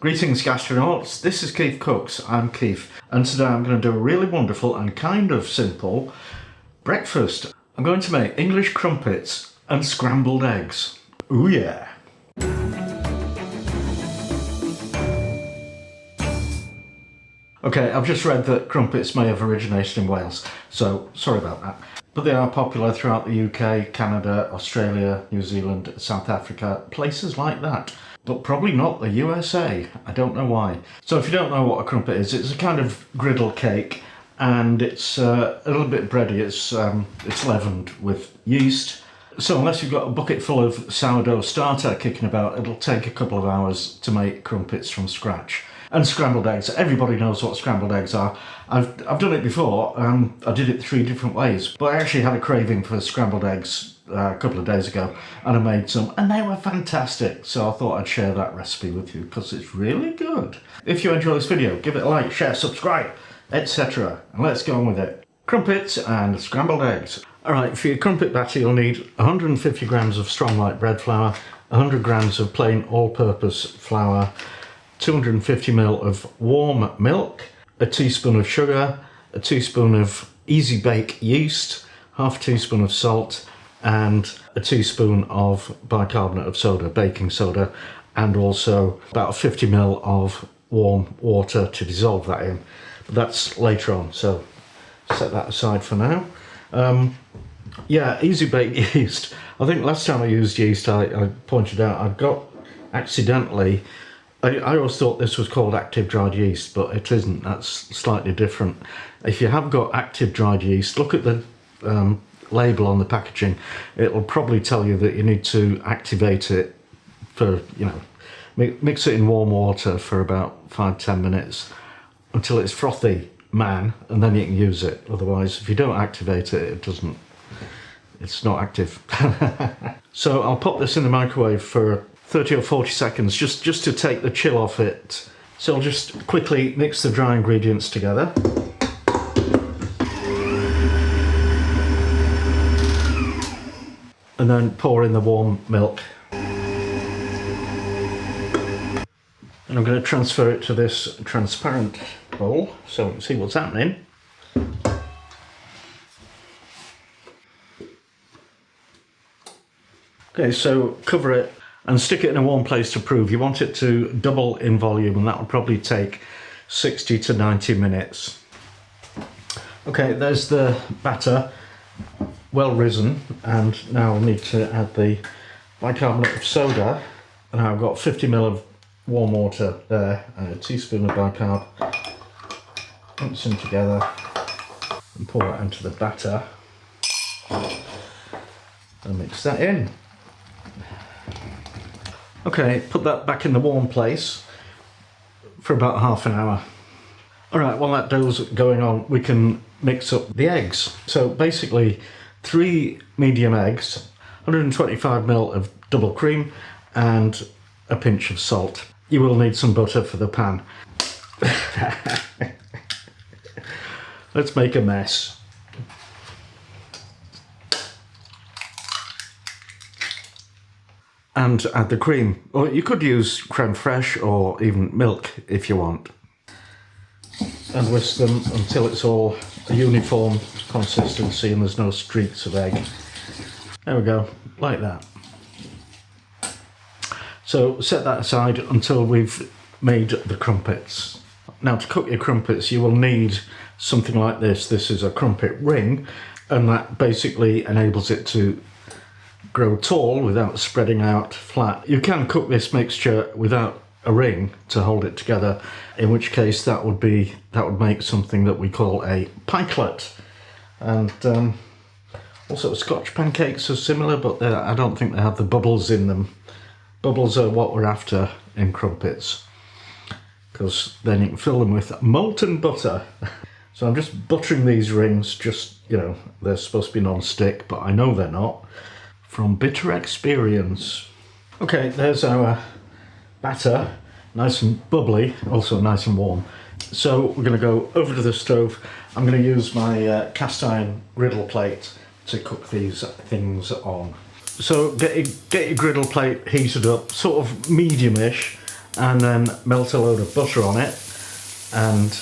Greetings gastronauts, this is KeefCooks, I'm Keef, and today I'm going to do a really wonderful and kind of simple breakfast. I'm going to make English crumpets and scrambled eggs. Ooh yeah! Okay, I've just read that crumpets may have originated in Wales, so sorry about that. But they are popular throughout the UK, Canada, Australia, New Zealand, South Africa, places like that. But probably not the USA. I don't know why. So if you don't know what a crumpet is, it's a kind of griddle cake, and it's a little bit bready. It's leavened with yeast. So unless you've got a bucket full of sourdough starter kicking about, it'll take a couple of hours to make crumpets from scratch. And scrambled eggs. Everybody knows what scrambled eggs are. I've done it before. I did it 3 different ways, but I actually had a craving for scrambled eggs a couple of days ago, and I made some, and they were fantastic. So I thought I'd share that recipe with you because it's really good. If you enjoy this video, give it a like, share, subscribe, etc. And let's go on with it. Crumpets and scrambled eggs. Alright, for your crumpet batter you'll need 150 grams of strong light bread flour, 100 grams of plain all-purpose flour, 250 ml of warm milk, a teaspoon of sugar, a teaspoon of easy bake yeast, half a teaspoon of salt, and a teaspoon of bicarbonate of soda, baking soda, and also about 50 ml of warm water to dissolve that in. But that's later on, so set that aside for now. Yeah, easy bake yeast. I think last time I used yeast, I pointed out I got accidentally, I always thought this was called active dried yeast, but it isn't. That's slightly different. If you have got active dried yeast, look at the label on the packaging. It'll probably tell you that you need to activate it for, mix it in warm water for about 5-10 minutes until it's frothy, and then you can use it. Otherwise, if you don't activate it, it's not active. So I'll pop this in the microwave for 30 or 40 seconds just to take the chill off it. So I'll just quickly mix the dry ingredients together. And then pour in the warm milk. And I'm going to transfer it to this transparent bowl so we can see what's happening. Okay, so cover it and stick it in a warm place to prove. You want it to double in volume, and that will probably take 60 to 90 minutes. Okay, there's the batter, well risen, and now we need to add the bicarbonate of soda. And I've got 50 ml of warm water there, and a teaspoon of bicarb. Mix them together and pour it into the batter. And mix that in. Okay, put that back in the warm place for about half an hour. Alright, while that dough's going on, we can mix up the eggs. So basically 3 medium eggs, 125 ml of double cream, and a pinch of salt. You will need some butter for the pan. Let's make a mess. And add the cream. Or you could use creme fraiche or even milk if you want. And whisk them until it's all a uniform consistency and there's no streaks of egg. There we go, like that. So set that aside until we've made the crumpets. Now to cook your crumpets you will need something like this. This is a crumpet ring, and that basically enables it to grow tall without spreading out flat. You can cook this mixture without a ring to hold it together, in which case that would make something that we call a pikelet. And also Scotch pancakes are similar, but I don't think they have the bubbles in them. Bubbles are what we're after in crumpets, because then you can fill them with molten butter. So I'm just buttering these rings, they're supposed to be non-stick, but I know they're not, from bitter experience. Okay, there's our batter, nice and bubbly, also nice and warm. So we're going to go over to the stove. I'm going to use my cast iron griddle plate to cook these things on. So get your griddle plate heated up, sort of medium-ish, and then melt a load of butter on it, and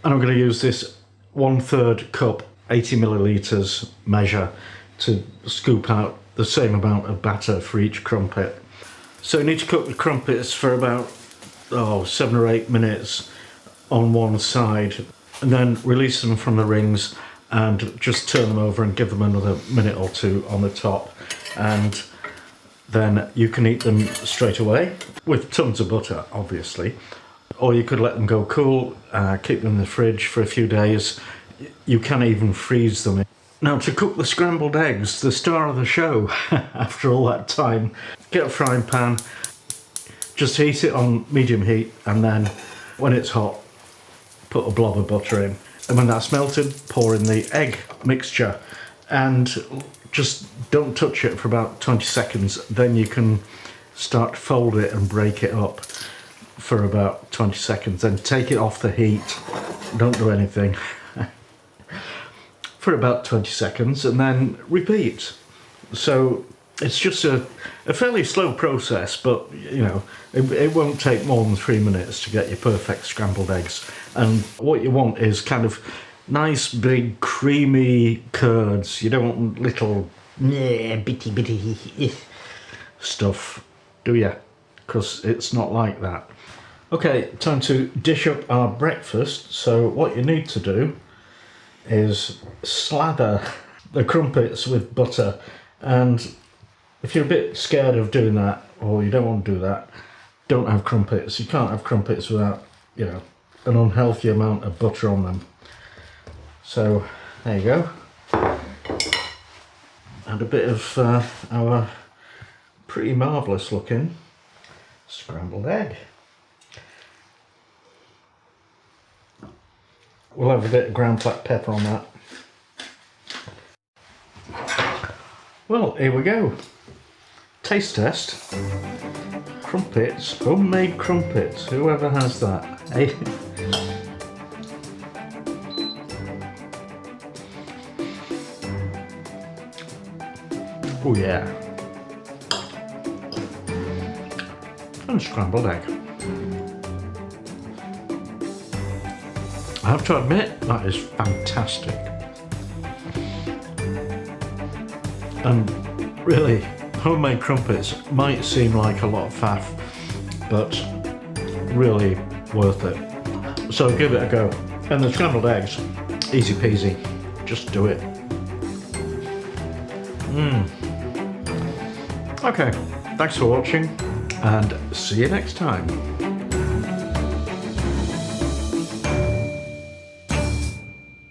I'm going to use this 1/3 cup 80 millilitres measure to scoop out the same amount of batter for each crumpet. So you need to cook the crumpets for about 7 or 8 minutes on one side, and then release them from the rings and just turn them over and give them another minute or two on the top, and then you can eat them straight away with tons of butter, obviously, or you could let them go cool, keep them in the fridge for a few days. You can even freeze them. Now, to cook the scrambled eggs, the star of the show after all that time, get a frying pan, just heat it on medium heat, and then when it's hot, put a blob of butter in. And when that's melted, pour in the egg mixture and just don't touch it for about 20 seconds. Then you can start to fold it and break it up for about 20 seconds. Then take it off the heat, don't do anything for about 20 seconds, and then repeat. So it's just a fairly slow process, but you know, it won't take more than 3 minutes to get your perfect scrambled eggs. And what you want is kind of nice big creamy curds. You don't want little bitty stuff, do you? Because it's not like that. Okay, time to dish up our breakfast. So what you need to do is slather the crumpets with butter, and if you're a bit scared of doing that, or you don't want to do that, don't have crumpets. You can't have crumpets without, you know, an unhealthy amount of butter on them. So there you go, and a bit of our pretty marvellous looking scrambled egg. We'll have a bit of ground black pepper on that. Well, here we go. Taste test. Crumpets, homemade crumpets. Whoever has that, eh? Oh yeah. And scrambled egg. I have to admit, that is fantastic. And really, homemade crumpets might seem like a lot of faff, but really worth it. So give it a go. And the scrambled eggs, easy peasy, just do it. Okay, thanks for watching, and see you next time.